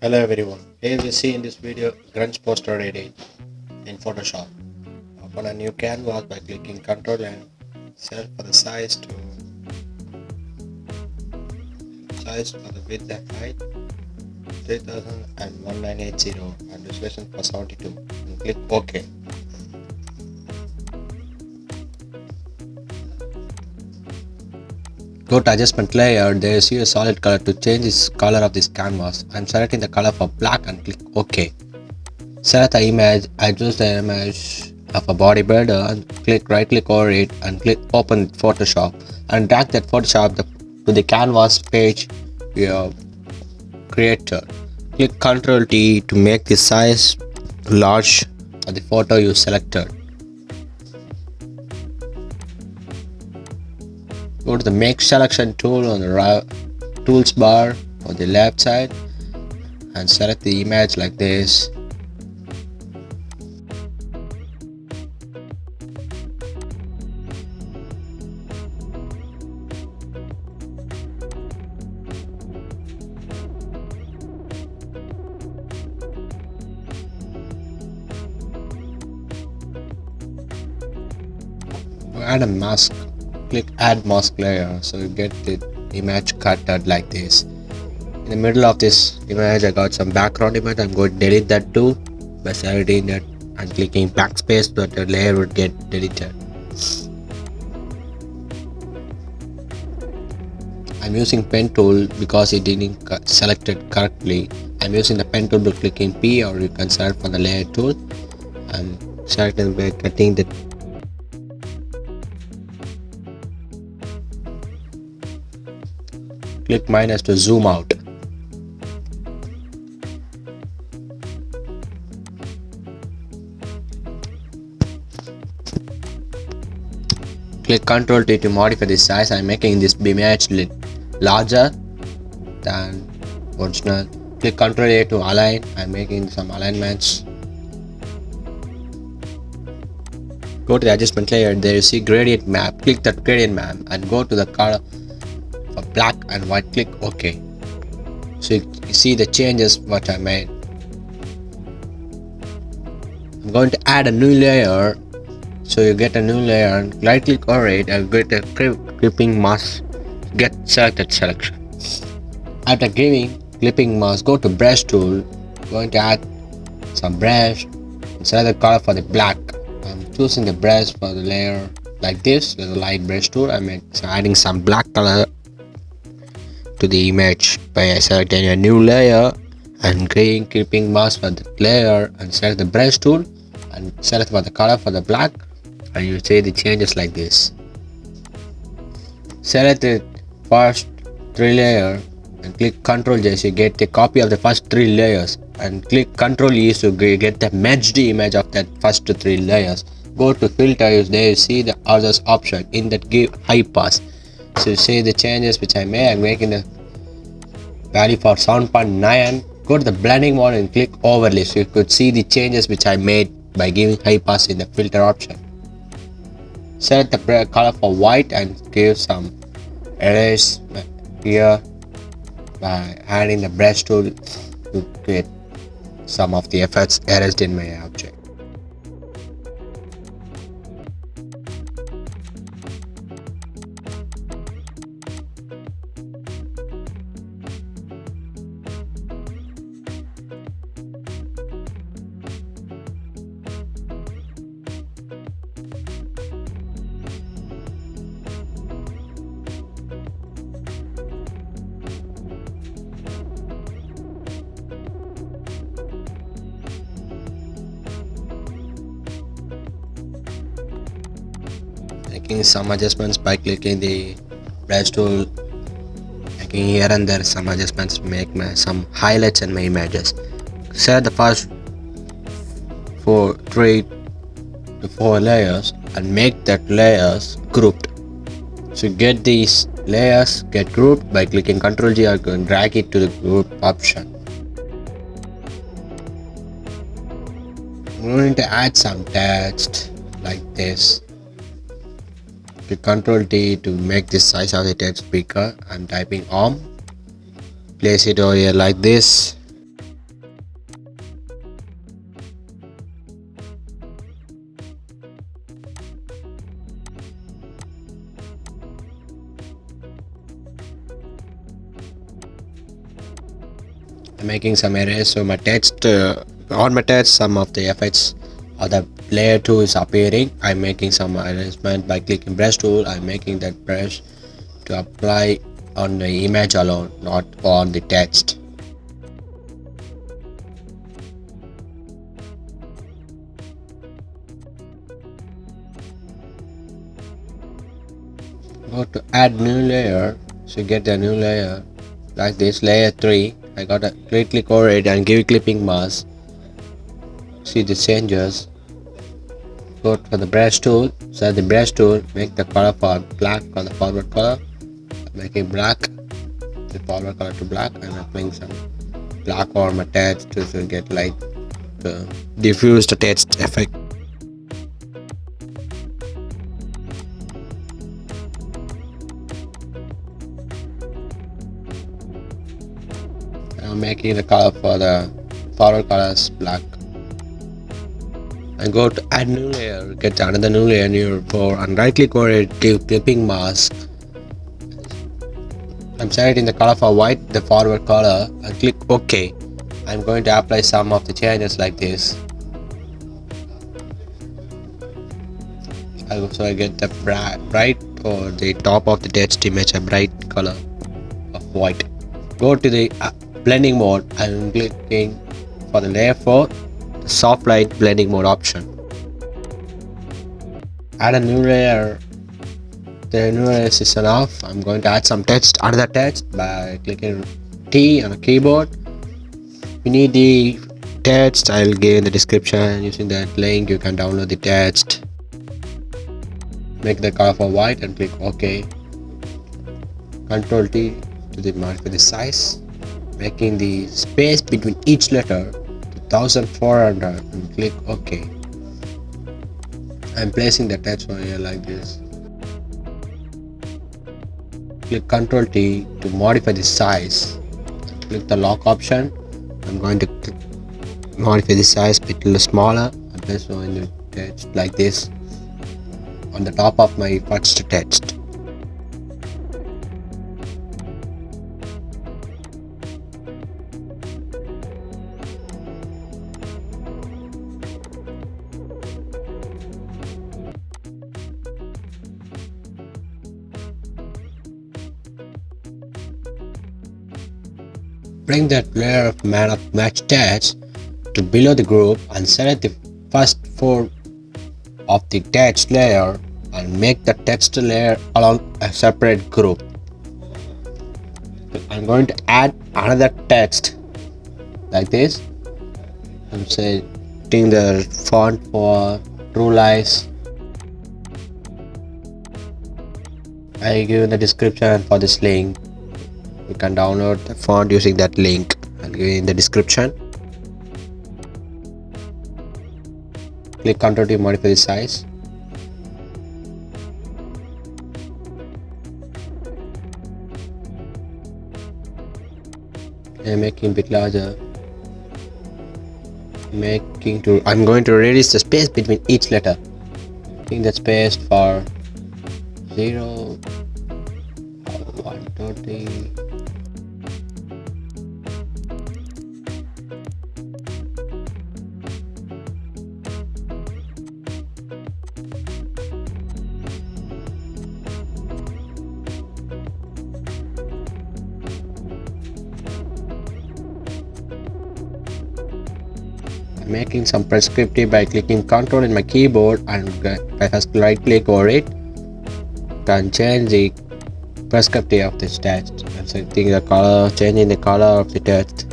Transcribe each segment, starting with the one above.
Hello everyone. Here we see in this video Grunge poster edit in Photoshop. Open a new canvas by clicking Ctrl and select for the size for the width and height 3000 and 1980 and resolution for 72 and click OK. Go to adjustment layer, there you see a solid color. To change this color of this canvas, I'm selecting the color for black and click OK. Select the image, I choose the image of a bodybuilder and right click over it and click open Photoshop and drag that Photoshop to the canvas page you have created. Click Ctrl T to make the size large of the photo you selected. Go to the make selection tool on the tools bar on the left side and select the image like this. Add a mask, click add mask layer so you get the image cut like this. In the middle of this image I got some background image. I'm going to delete that too by selecting it and clicking backspace so that the layer would get deleted. I'm using pen tool because it didn't select it correctly. I'm using the pen tool by clicking P, or you can select from the layer tool and selecting by cutting the click minus to zoom out. Click Ctrl T to modify the size. I'm making this image larger than original. Click Ctrl A to align. I'm making some alignments. Go to the adjustment layer. There you see gradient map. Click that gradient map and go to the color for black and white. Click OK. So you see the changes what I made. I'm going to add a new layer. So you get a new layer and right click over it and get a clipping mask. Get selected selection. After giving clipping mask, go to brush tool. Going to add some brush and select the color for the black. I'm choosing the brush for the layer like this with a light brush tool. I'm adding some black color to the image by selecting a new layer and creating clipping mask for the layer and select the brush tool and select for the color for the black, and you see the changes like this. Select the first three layers and click Ctrl J so you get a copy of the first three layers, and click Ctrl E so you get the merged image of that first three layers. Go to filter, there you see the others option. In that give high pass. So you see the changes which I made. I'm making the value for 7.9. Go to the blending mode and click overlay so you could see the changes which I made by giving high pass in the filter option. Select the color for white and give some erase here by adding the brush tool to create some of the effects erased in my object. Making some adjustments by clicking the brush tool, making here and there some adjustments to make some highlights in my images. Select the first 3 to 4 layers and make that layers grouped. So get these layers get grouped by clicking Ctrl G or drag it to the group option. I'm going to add some text like this. Click Ctrl T to make the size of the text bigger. I'm typing place it over here like this. I'm making some errors, so my text on my text some of the effects or the layer 2 is appearing. I'm making some arrangement by clicking brush tool. I'm making that brush to apply on the image alone, not on the text. Go to add new layer, so get the new layer like this, layer 3. I got a click over it and give clipping mask. See the changes. Go for the brush tool, select the brush tool, make the color for black on the forward color, make it black, the forward color to black, and I'm applying some black on my text to get light to diffuse the text effect. I'm making the color for the forward colors black. And go to add new layer, get another new layer new for and right click over it, give clipping mask. I'm selecting the color for white, the forward color, and click OK. I'm going to apply some of the changes like this. So I get the bright or the top of the text image a bright color of white. Go to the blending mode. I'm clicking for the layer 4, the soft light blending mode option. Add a new layer. The new layer is enough. I'm going to add some text, another text by clicking T on a keyboard. If you need the text, I'll give in the description. Using that link, you can download the text. Make the color for white and click OK. Ctrl T to modify the size, making the space between each letter to 1400 and click OK. I'm placing the text over here like this. Click Ctrl T to modify the size. Click the lock option. I'm going to modify the size a bit smaller and place in the text like this on the top of my first text. Bring that layer of match text to below the group and select the first 4 of the text layer and make the text layer along a separate group. I'm going to add another text like this. I'm setting the font for True Lies. I give in the description for this link. You can download the font using that link. I'll give you in the description. Click Ctrl to modify the size. I'm making a bit larger. I'm going to reduce the space between each letter. Making the space for 0, 120. Making some prescriptive by clicking Ctrl in my keyboard and by first right click over it, can change the prescriptive of this text. I'm setting the color, changing the color of the text.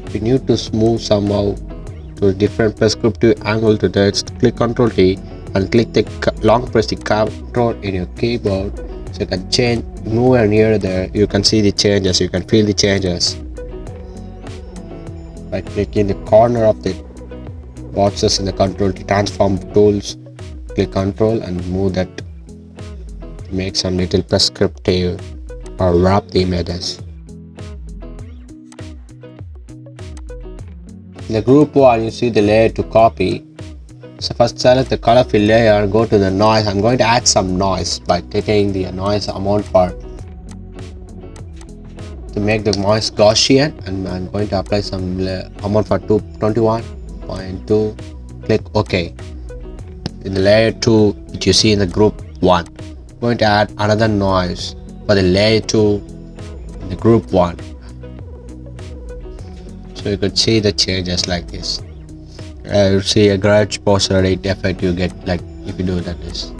If you need to smooth somehow to a different prescriptive angle to text, click Ctrl T and click the long press the Ctrl in your keyboard so you can change, move and here there. You can see the changes, you can feel the changes. By clicking the corner of the boxes in the Ctrl to transform tools, click Ctrl and move that to make some little prescriptive or wrap the images. In the group 1, you see the layer to copy. So first select the color fill layer and go to the noise. I'm going to add some noise by clicking the noise amount for to make the noise Gaussian, and I'm going to apply some amount for 221.2. Click OK. In the layer 2 which you see in the group 1, I'm going to add another noise for the layer 2 in the group 1. So you could see the changes like this. You see a Grunge poster rate effect you get like if you do that is.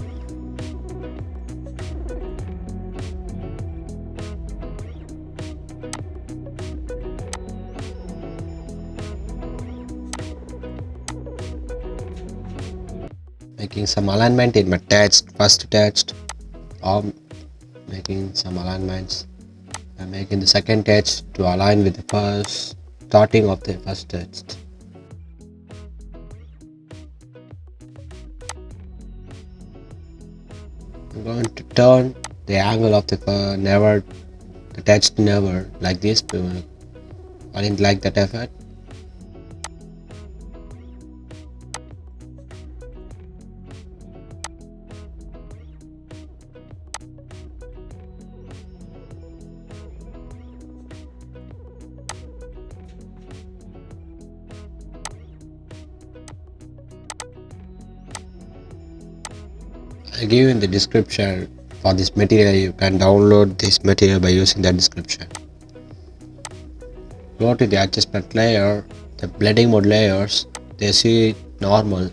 Making some alignment in my first text, or making some alignments. I'm making the second text to align with the first starting of the first text. I'm going to turn the angle of the text never like this. I didn't like that effect. I give you in the description for this material. You can download this material by using the description. Go to the adjustment layer, the blending mode layers, they see normal,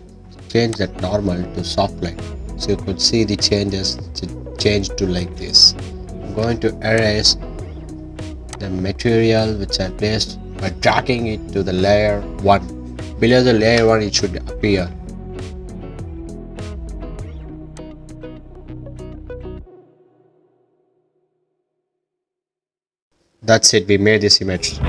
change that normal to soft light. So you could see the changes change to like this. I'm going to erase the material which I placed by dragging it to the layer 1. Below the layer 1 it should appear. That's it, we made this image.